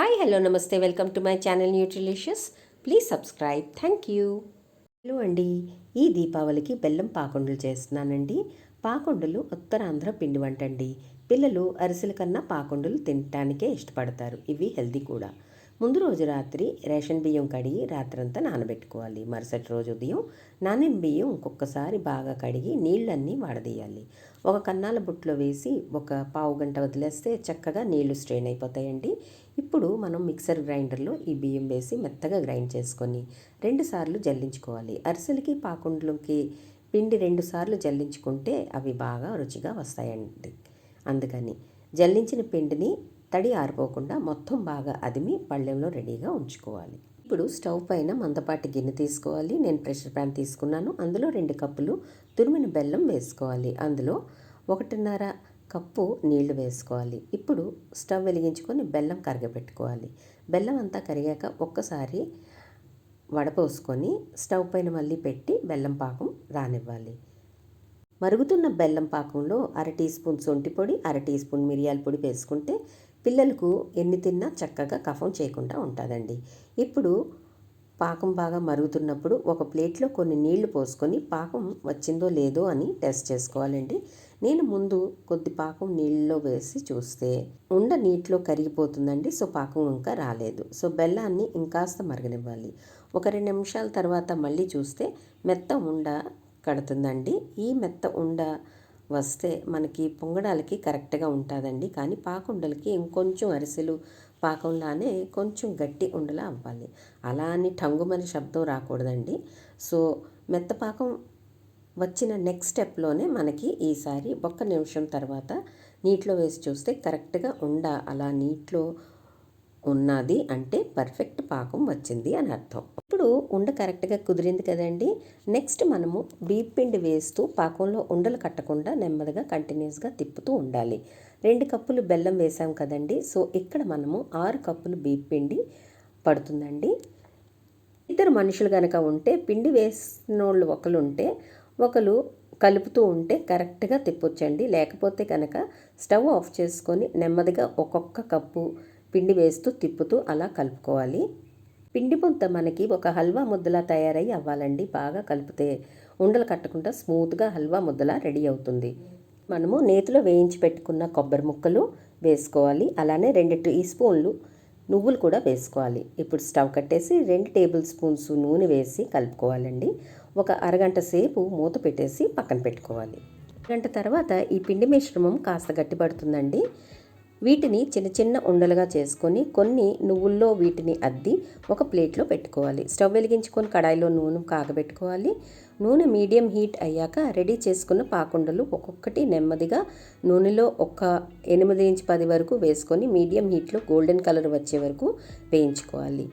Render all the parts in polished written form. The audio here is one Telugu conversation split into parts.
హాయ్ హలో నమస్తే welcome to my channel Nutrilicious. Please subscribe. Thank you. Hello అండి, ఈ దీపావళికి బెల్లం పాకుండలు చేస్తున్నానండి. పాకుండలు ఉత్తరాంధ్ర పిండి వంట అండి. పిల్లలు అరిసెల కన్నా పాకుండలు తినటానికే ఇష్టపడతారు. ఇవి హెల్దీ కూడా. ముందు రోజు రాత్రి రేషన్ బియ్యం కడిగి రాత్రంతా నానబెట్టుకోవాలి. మరుసటి రోజు ఉదయం నానిన బియ్యం ఇంకొకసారి బాగా కడిగి నీళ్ళన్నీ వాడదీయాలి. ఒక కన్నాల బుట్టలో వేసి ఒక పావు గంట వదిలేస్తే చక్కగా నీళ్లు స్ట్రెయిన్ అయిపోతాయండి. ఇప్పుడు మనం మిక్సర్ గ్రైండర్లో ఈ బియ్యం వేసి మెత్తగా గ్రైండ్ చేసుకొని 2 సార్లు జల్లించుకోవాలి. అరిసెలకి పాకుండలకి పిండి 2 సార్లు జల్లించుకుంటే అవి బాగా రుచిగా వస్తాయండి. అందుకని జల్లించిన పిండిని తడి ఆరిపోకుండా మొత్తం బాగా అదిమి పళ్ళెంలో రెడీగా ఉంచుకోవాలి. ఇప్పుడు స్టవ్ పైన మందపాటి గిన్నె తీసుకోవాలి. నేను ప్రెషర్ ప్యాన్ తీసుకున్నాను. అందులో 2 కప్పులు తురిమిన బెల్లం వేసుకోవాలి. అందులో 1.5 కప్పు నీళ్లు వేసుకోవాలి. ఇప్పుడు స్టవ్ వెలిగించుకొని బెల్లం కరగబెట్టుకోవాలి. బెల్లం అంతా కరిగాక ఒక్కసారి వడపోసుకొని స్టవ్ పైన మళ్ళీ పెట్టి బెల్లం పాకం రానివ్వాలి. మరుగుతున్న బెల్లం పాకంలో 1/2 టీ స్పూన్ సొంటి పొడి, 1/2 టీ స్పూన్ మిరియాల పొడి వేసుకుంటే పిల్లలకు ఎన్ని తిన్నా చక్కగా కఫం చేయకుండా ఉంటుందండి. ఇప్పుడు పాకం బాగా మరుగుతున్నప్పుడు ఒక ప్లేట్లో కొన్ని నీళ్లు పోసుకొని పాకం వచ్చిందో లేదో అని టెస్ట్ చేసుకోవాలండి. నేను ముందు కొద్ది పాకం నీళ్ళలో వేసి చూస్తే ఉండ నీటిలో కరిగిపోతుందండి. సో పాకం ఇంకా రాలేదు. సో బెల్లాన్ని ఇంకాస్త మరగనివ్వాలి. ఒక 2 నిమిషాల తర్వాత మళ్ళీ చూస్తే మెత్త ఉండ కడుతుందండి. ఈ మెత్త ఉండ వస్తే మనకి పొంగడాలకి కరెక్ట్గా ఉంటుందండి. కానీ పాకుండలకి ఇంకొంచెం అరిసెలు పాకంలానే కొంచెం గట్టి ఉండలా అవ్వాలి. అలా అని టంగుమని శబ్దం రాకూడదండి. సో మెత్తపాకం వచ్చిన నెక్స్ట్ స్టెప్లోనే మనకి ఈసారి 1 నిమిషం తర్వాత నీటిలో వేసి చూస్తే కరెక్ట్గా ఉండ అలా నీటిలో ఉన్నది అంటే పర్ఫెక్ట్ పాకం వచ్చింది అని అర్థం. ఇప్పుడు ఉండ కరెక్ట్గా కుదిరింది కదండి. నెక్స్ట్ మనము బియ్యం పిండి వేస్తూ పాకంలో ఉండలు కట్టకుండా నెమ్మదిగా కంటిన్యూస్గా తిప్పుతూ ఉండాలి. 2 కప్పులు బెల్లం వేసాం కదండి. సో ఇక్కడ మనము 6 కప్పులు బియ్యం పిండి పడుతుందండి. 2 మనుషులు కనుక ఉంటే పిండి వేసిన వాళ్ళు ఒకరు కలుపుతూ ఉంటే కరెక్ట్గా తిప్పొచ్చండి. లేకపోతే కనుక స్టవ్ ఆఫ్ చేసుకొని నెమ్మదిగా ఒక్కొక్క కప్పు పిండి వేస్తూ తిప్పుతూ అలా కలుపుకోవాలి. పిండి ముద్ద మనకి ఒక హల్వా ముద్దలా తయారై అవ్వాలండి. బాగా కలిపితే ఉండలు కట్టకుండా స్మూత్గా హల్వా ముద్దలా రెడీ అవుతుంది. మనము నేతిలో వేయించి పెట్టుకున్న కొబ్బరి ముక్కలు వేసుకోవాలి. అలానే 2 టీ స్పూన్లు నువ్వులు కూడా వేసుకోవాలి. ఇప్పుడు స్టవ్ కట్టేసి 2 టేబుల్ స్పూన్స్ నూనె వేసి కలుపుకోవాలండి. ఒక అరగంట సేపు మూత పెట్టేసి పక్కన పెట్టుకోవాలి. గంట తర్వాత ఈ పిండి మిశ్రమం కాస్త గట్టిపడుతుందండి. వీటిని చిన్న చిన్న ఉండలుగా చేసుకొని కొన్ని నువ్వుల్లో వీటిని అద్ది ఒక ప్లేట్లో పెట్టుకోవాలి. స్టవ్ వెలిగించుకొని కడాయిలో నూనె కాగబెట్టుకోవాలి. నూనె మీడియం హీట్ అయ్యాక రెడీ చేసుకున్న పాకుండలు ఒక్కొక్కటి నెమ్మదిగా నూనెలో ఒక 8-10 వరకు వేసుకొని మీడియం హీట్లో గోల్డెన్ కలర్ వచ్చే వరకు వేయించుకోవాలి.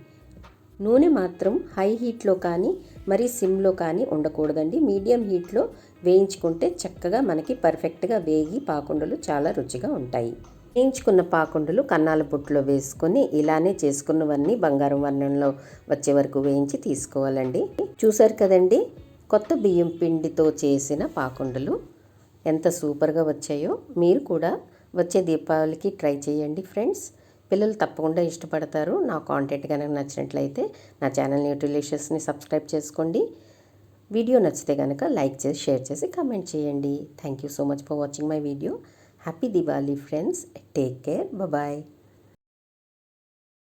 నూనె మాత్రం హై హీట్లో కానీ మరీ సిమ్లో కానీ ఉండకూడదండి. మీడియం హీట్లో వేయించుకుంటే చక్కగా మనకి పర్ఫెక్ట్గా వేగి పాకుండలు చాలా రుచిగా ఉంటాయి. వేయించుకున్న పాకుండలు కన్నాల బుట్టలో వేసుకొని ఇలానే చేసుకున్నవన్నీ బంగారం వర్ణంలో వచ్చే వరకు వేయించి తీసుకోవాలండి. చూసారు కదండి, కొత్త బియ్యం పిండితో చేసిన పాకుండలు ఎంత సూపర్గా వచ్చాయో. మీరు కూడా వచ్చే దీపావళికి ట్రై చేయండి ఫ్రెండ్స్. పిల్లలు తప్పకుండా ఇష్టపడతారు. నా కాంటెంట్ కనుక నచ్చినట్లయితే నా ఛానల్ న్యూట్రిలిషియస్ని సబ్స్క్రైబ్ చేసుకోండి. వీడియో నచ్చితే కనుక లైక్ చేసి షేర్ చేసి కామెంట్ చేయండి. Thank you so much for watching my video. Happy Diwali friends. Take care. Bye bye.